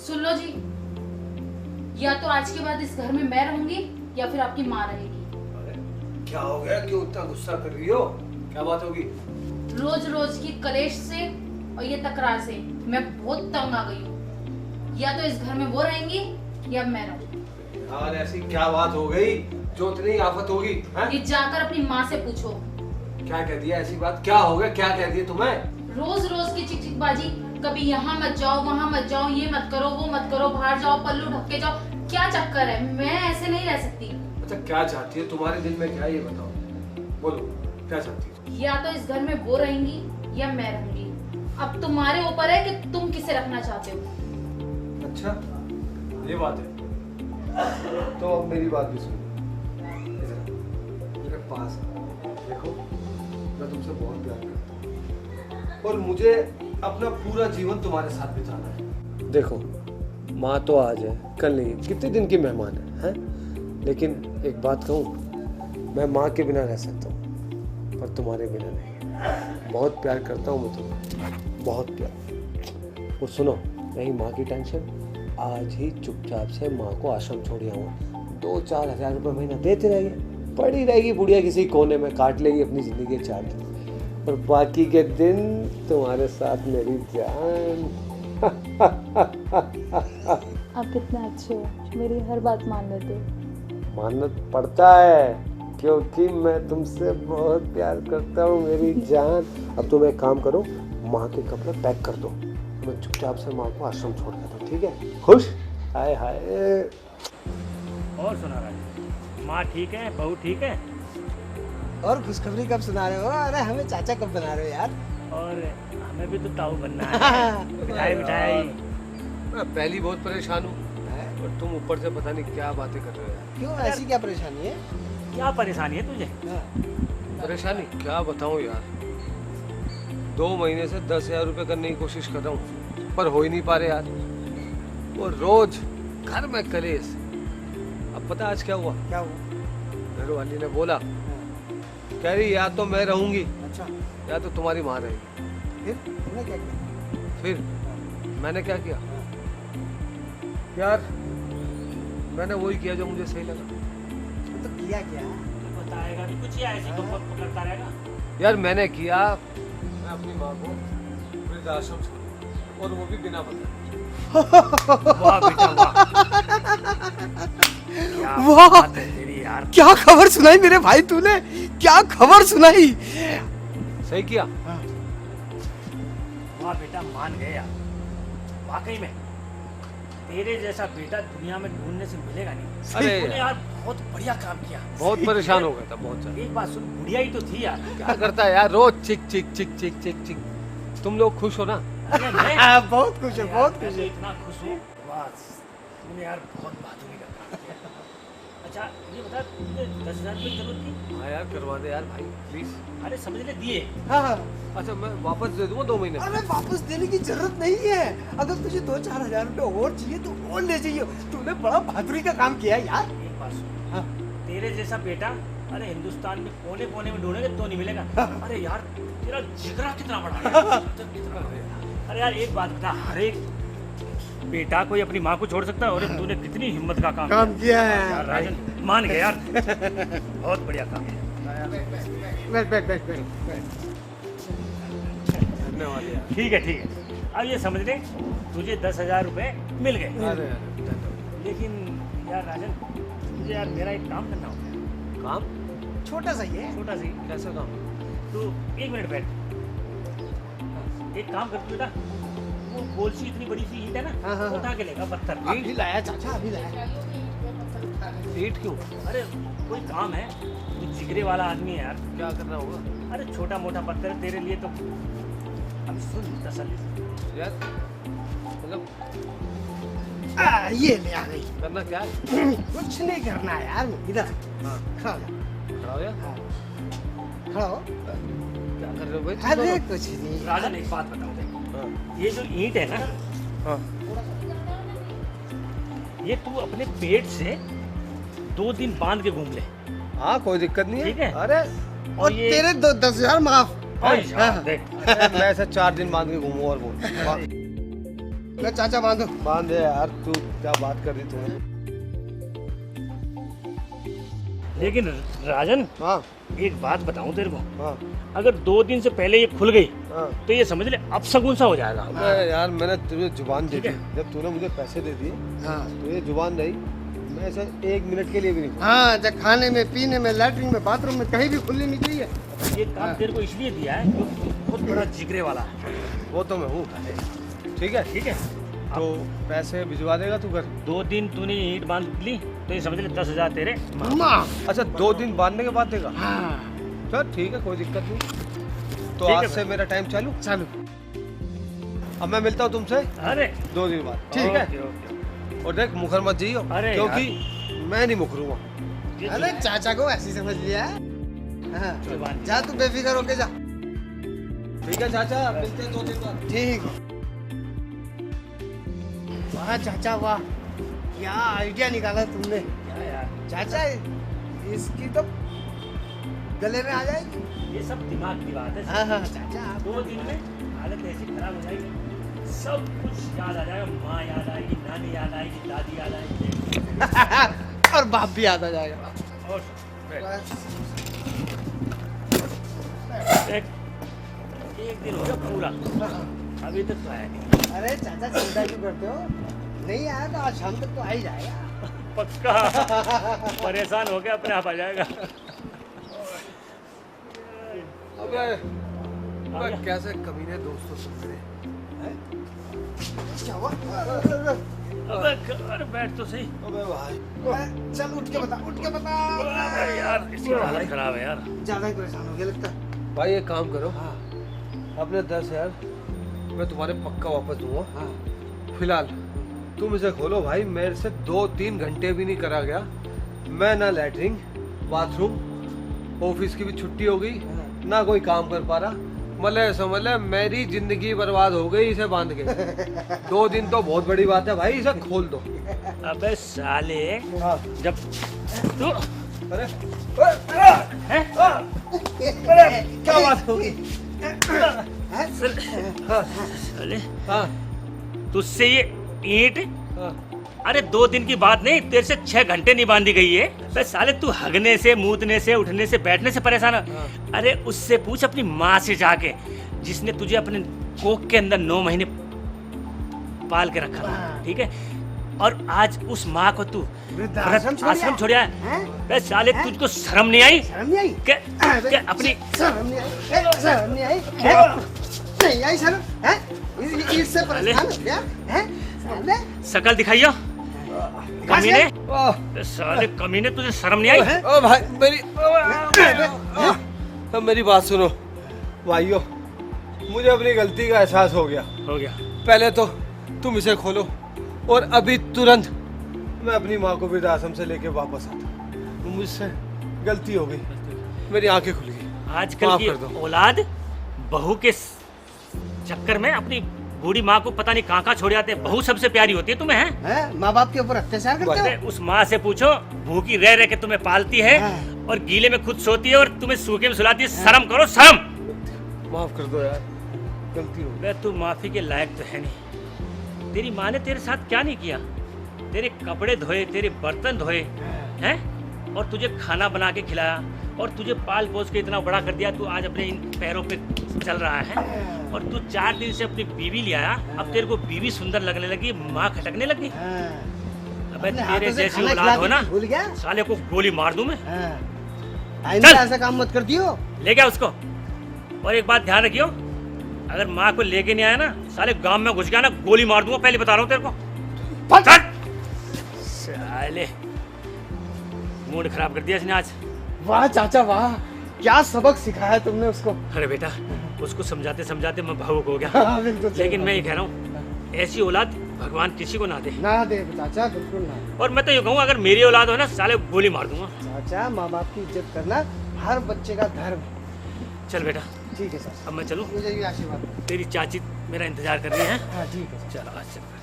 सुन लो जी, या तो आज के बाद इस घर में मैं रहूंगी या फिर आपकी माँ रहेगी। अरे क्या हो गया, क्यों इतना गुस्सा कर रही हो? क्या बात होगी? रोज रोज की कलेश से और ये तकरार से मैं बहुत तंग आ गई हूँ। या तो इस घर में वो रहेंगी या मैं रहूंगी। यार ऐसी क्या बात हो गई जो इतनी आफत होगी? ये जाकर अपनी माँ से पूछो। क्या कह दिया? ऐसी बात क्या हो गया? क्या कह दिया तुम्हें? रोज रोज की चिक चिकबाजी, कभी यहाँ मत जाओ, वहाँ मत जाओ, ये मत करो, वो मत करो, बाहर जाओ, पल्लू ढक के जाओ। क्या चक्कर है? मैं ऐसे नहीं रह सकती। अच्छा क्या चाहती है? तुम्हारे दिल में क्या है ये बताओ, बोलो क्या चाहती है? या तो इस घर में वो रहेंगी या मैं रहूंगी। अब तुम्हारे ऊपर है कि तुम किसे रखना चाहते हो। अच्छा ये बात है, तो अब मेरी बात भी सुनो। इधर मेरे पास देखो, मैं तुमसे बहुत प्यार करता हूँ और मुझे अपना पूरा जीवन तुम्हारे साथ बिताना है। देखो माँ तो आज है, कल नहीं, कितने दिन की मेहमान है? लेकिन एक बात कहूँ, मैं माँ के बिना रह सकता हूँ पर तुम्हारे बिना नहीं। बहुत प्यार करता हूँ मैं तुम्हें, बहुत प्यार। और सुनो, नहीं माँ की टेंशन, आज ही चुपचाप से माँ को आश्रम छोड़ आऊँ। 2-4 हज़ार रुपये महीना देते रहेंगे, पड़ी रहेगी बुढ़िया किसी कोने में, काट लेगी अपनी ज़िंदगी के 4 दिन, और बाकी के दिन तुम्हारे साथ मेरी जान। आप कितने अच्छे हो, मेरी हर बात मान लेते हो। मानना पड़ता है क्योंकि मैं तुमसे बहुत प्यार करता हूँ मेरी जान। अब तुम एक काम करो, माँ के कपड़े पैक कर दो, मैं चुपचाप से माँ को आश्रम छोड़ देता हूँ, ठीक है? खुश? हाय हाय। और सुना राजा, माँ ठीक है, बहू ठीक है? और खुशखबरी कब सुना रहे हो? अरे हमें चाचा कब बना रहे हो यार? और हमें भी तो ताऊ बनना है। मिठाई मिठाई। मैं पहली बहुत परेशान हूँ और तुम ऊपर से पता नहीं क्या बातें कर रहे हो यार। क्यों, ऐसी क्या परेशानी है? क्या परेशानी है तुझे? परेशानी क्या बताऊँ यार, 2 महीने से 10,000 रुपये करने की कोशिश कर रहा हूँ पर हो ही नहीं पा रहे यार। और रोज घर में कलेश। अब पता आज क्या हुआ? क्या हुआ? घर वाली ने बोला, कह रही या तो मैं रहूंगी अच्छा, या तो तुम्हारी माँ रहेगी। फिर तुमने क्या किया? फिर मैंने क्या किया यार, मैंने वही किया जो मुझे सही लगा। तो किया क्या? बताएगा नहीं कुछ या ऐसे तो पकड़ता रहेगा? यार मैंने किया, मैं अपनी माँ को वृद्धाश्रम छोड़ा और वो भी बिना बताए। वाह बेटा वाह। क्या वाह! बात है तेरी यार। क्या खबर सुनाई मेरे भाई तूने? क्या खबर सुनाई? सही किया। वाह बेटा, मान गए यार। वाकई में तेरे जैसा बेटा दुनिया में ढूंढने से मिलेगा नहीं। अरे तूने यार बहुत बढ़िया काम किया। बहुत परेशान हो गया था, बहुत ज्यादा। एक बात सुन, बुढ़िया ही तो थी यार। क्या करता है यार, रोज चिक चिक चिक चिक चिक चिक। तुम लोग खुश हो ना? अरे मैं बहुत खुश है, बहुत खुश मैं तो है। इतना खुश हूँ। बस तूने यार बहुत बहादुरी का काम किया। अच्छा ये बता, तुझे 10,000 रुपये की जरूरत थी? हाँ यार करवा दे यार भाई प्लीज। अरे समझ ले, दिए। हाँ हाँ। अच्छा मैं वापस दे दूंगा 2 महीने। अरे वापस देने की जरूरत नहीं है, अगर तुझे 2-4 हजार रुपए और चाहिए तो और ले जाइए। तूने बड़ा बहादुरी का काम किया है यार। एक बात सुन, हाँ। तेरे जैसा बेटा अरे हिंदुस्तान में कोने कोने में ढूंढेंगे तो नहीं मिलेगा। अरे यार तेरा जिगरा कितना बड़ा है यार, कितना बड़ा है। अरे यार एक बात बता, हर एक बेटा कोई अपनी माँ को छोड़ सकता है? और तूने कितनी हिम्मत का काम किया है यार राजन, मान गए यार। बहुत बढ़िया काम है। बैठ बैठ बैठ बैठ। धन्यवाद यार। ठीक है ठीक है, अब ये समझ ले तुझे 10,000 रुपये मिल गए। अरे यार लेकिन यार राजन, तुझे यार मेरा एक काम करना होगा। काम? छोटा सा ही है। छोटा सी, कैसा काम? तो 1 मिनट बैठ। एक काम कर तू बेटा, वो गोल सी इतनी बड़ी सी ईंट है ना, हाँ, हाँ, वो उठा के लेगा, पत्थर। अभी लाया चाचा, अभी लाया। ईंट क्यों? अरे कोई काम है, तू जिगरे वाला आदमी है यार। क्या करना होगा? अरे छोटा मोटा पत्थर है तेरे लिए तो। अभी सुन तसल्ली से। यार मतलब ये ले आ गई। करना क्या है? कुछ नहीं करना है यार, इधर हाँ खड़ा हो जा। खड़ा हो यार। हाँ, खड़ा हो। क्या कर रहे हो भाई तुम अरे दोनों? कुछ नहीं। राजन एक बात बताओ देखो, हाँ ये जो ईंट है ना, हाँ ये तू अपने पेट से 2 दिन बांध के घूम ले। हाँ कोई दिक्कत नहीं है। ठीक है। अरे और ये- तेरे 10,000 माफ। और यार, हाँ। देख मैं ऐसा 4 दिन बांध के घूमू और बोल। ले चाचा बांधो। बांध दे यार, तू क्या बात कर रही तूने? लेकिन राजन, हाँ एक बात बताऊं तेरे को, हाँ अगर 2 दिन से पहले ये खुल गई हाँ। तो ये समझ ले अब शगुन सा हो जाएगा। अबे यार, मैंने तुझे जुबान दे ठीक दी, है। जब तूने मुझे पैसे दे दिए हाँ तो ये जुबान नहीं, मैं ऐसा 1 मिनट के लिए भी नहीं खोलूंगा। हाँ, जब खाने में, पीने में, लैट्रिन में, बाथरूम में कहीं भी खुलनी नहीं चाहिए। ये काम तेरे को इसलिए दिया है क्योंकि तू बहुत बड़ा जिगरे वाला है। वो तो मैं हूँ, ठीक है। ठीक है, तो पैसे भिजवा देगा तू घर? 2 दिन तूने ईंट बांध ली तो ये समझ ले 10,000 तेरे। माँ। अच्छा, 2 दिन बांधने के बाद देगा? हाँ चल ठीक है, कोई दिक्कत नहीं। तो ठीक है आज भाई। से मेरा टाइम चालू। चालू। अब मैं मिलता हूँ तुमसे अरे 2 दिन बाद, ठीक है? Okay, okay. और देख, मुखर मत जाइयो, अरे क्योंकि मैं नहीं मुखरूंगा। ये अरे चाचा को ऐसी समझ लिया है। हाँ, जुबान। जा तू बेफिक्र होके जा। ठीक है चाचा, मिलते हैं 2 दिन बाद। ठीक। वाह चाचा वाह, क्या आइडिया निकाला तुमने। क्या यार, चाचा इसकी तो गले में आ जाएगी। ये सब दिमाग की बात है। हाँ हाँ चाचा 2 दिन में हालत ऐसी खराब हो जाएगी, सब कुछ याद आ जाएगा। माँ याद आएगी, नानी याद आएगी, दादी याद आएगी, और बाप भी याद आ जाएगा। और एक दिन हो गया पूरा, अभी तक तो आया नहीं। अरे चाचा चिंता क्यों करते हो, नहीं आया तो आज शाम तक तो आ ही जाएगा। पक्का परेशान हो गया, अपने आप आ जाएगा। अबे कैसे कमीने दोस्तों से मेरे। क्या हुआ? अबे अरे बैठ तो सही। अबे भाई, चल उठ के बता, उठ के बता। अरे यार, इसकी हालत खराब है यार। ज्यादा ही परेशान हो गया लगता है। भाई एक काम करो, अपने 10,000 मैं तुम्हारे पक्का वापस दूंगा। हाँ फिलहाल तुम इसे खोलो भाई, मेरे से 2-3 घंटे भी नहीं करा गया। मैं ना लैट्रिन, बाथरूम, ऑफिस की भी छुट्टी हो गई, ना कोई काम कर पा रहा। मतलब समझ ले, मेरी जिंदगी बर्बाद हो गई इसे बांध के। 2 दिन तो बहुत बड़ी बात है भाई, इसे खोल दो। अबे साले, हाँ। जब तू अरे हैं? क्या बात होगी? साले, हाँ तुझसे ये ईंट, हाँ। अरे 2 दिन की बात नहीं, तेरे से 6 घंटे नहीं बांधी गई है। बस साले तू हगने से, मूतने से, उठने से, बैठने से परेशान है। अरे उससे पूछ अपनी माँ से जाके, जिसने तुझे अपने कोख के अंदर 9 महीने पाल के रखा था, ठीक है? और आज उस माँ को तू आश्रम छोड़ा है। बस साले, तुझको शर्म नहीं आई? शर्म नहीं आई? क्या अपनी शर्म नहीं आई? शर्म नहीं आई? नहीं आई शर्म? हैं? इससे परेशान हो गया? हैं? साले? शकल दिखाइयो कमीने। ओह, साले कमीने, तुझे शर्म नहीं आई? ओ भाई, मेरी बात सुनो भाइयों, मुझे अपनी गलती का एहसास हो गया। हो गया। पहले तो तुम इसे खोलो, और अभी तुरंत मैं अपनी माँ को वृद्धाश्रम से लेके वापस आता। मुझसे गलती हो गई, मेरी आंखें खुल गई। आजकल माफ की कर दो। औलाद बहू के चक्कर में अपनी बूढ़ी माँ को पता नहीं कहाँ छोड़ जाते हैं। बहू सबसे प्यारी होती है तुम्हें, हैं? हैं? माँ बाप के ऊपर अत्याचार करते अरे हो? उस माँ से पूछो, भूखी रह रह के तुम्हें पालती है हाँ। और गीले में खुद सोती है और तुम्हें सूखे में सुलाती है। शर्म करो, शर्म। माफ कर दो यार, गलती हो गई। बे तू माफी के लायक तो है नहीं। तेरी माँ ने तेरे साथ क्या नहीं किया? तेरे कपड़े धोए, तेरे बर्तन धोए, हैं? और तुझे खाना बना के खिलाया, और तुझे पाल पोस के इतना बड़ा कर दिया। तू आज अपने इन पैरों पे चल रहा है, और तू 4 दिन से अपनी बीवी ले आया। अब तेरे को बीवी सुंदर लगने लगी, माँ खटकने लगी। हाँ। अबे अपने हाथों तेरे से जैसी खाना औलाद हो खिला ना, के भूल गया? साले को गोली मार दूं मैं। हाँ। आइंदा ऐसा काम मत कर दियो। ले गया उसको। और एक बात ध्यान रखियो, अगर माँ को लेके नहीं आया ना, साले गांव में घुस गया ना, गोली मार दूंगा, पहले बता रहा हूँ तेरे को। चल। साले मूड खराब कर दिया इसने आज। वाह चाचा वाह, क्या सबक सिखाया तुमने उसको। अरे बेटा, उसको समझाते समझाते मैं भावुक हो गया। हाँ, बिल्कुल सही लेकिन मैं ये बात। कह रहा हूँ, ऐसी औलाद भगवान किसी को ना दे। ना दे चाचा, बिल्कुल ना। और मैं तो ये कहूँ, अगर मेरी औलाद हो ना, साले गोली मार दूंगा। चाचा, माँ बाप की इज्जत करना हर बच्चे का धर्म है। चल बेटा, ठीक है सर, अब मैं चलूँ? मुझे भी आशीर्वाद दो। तेरी चाची मेरा इंतजार कर रही है। हाँ ठीक है सर। चलो आज चल।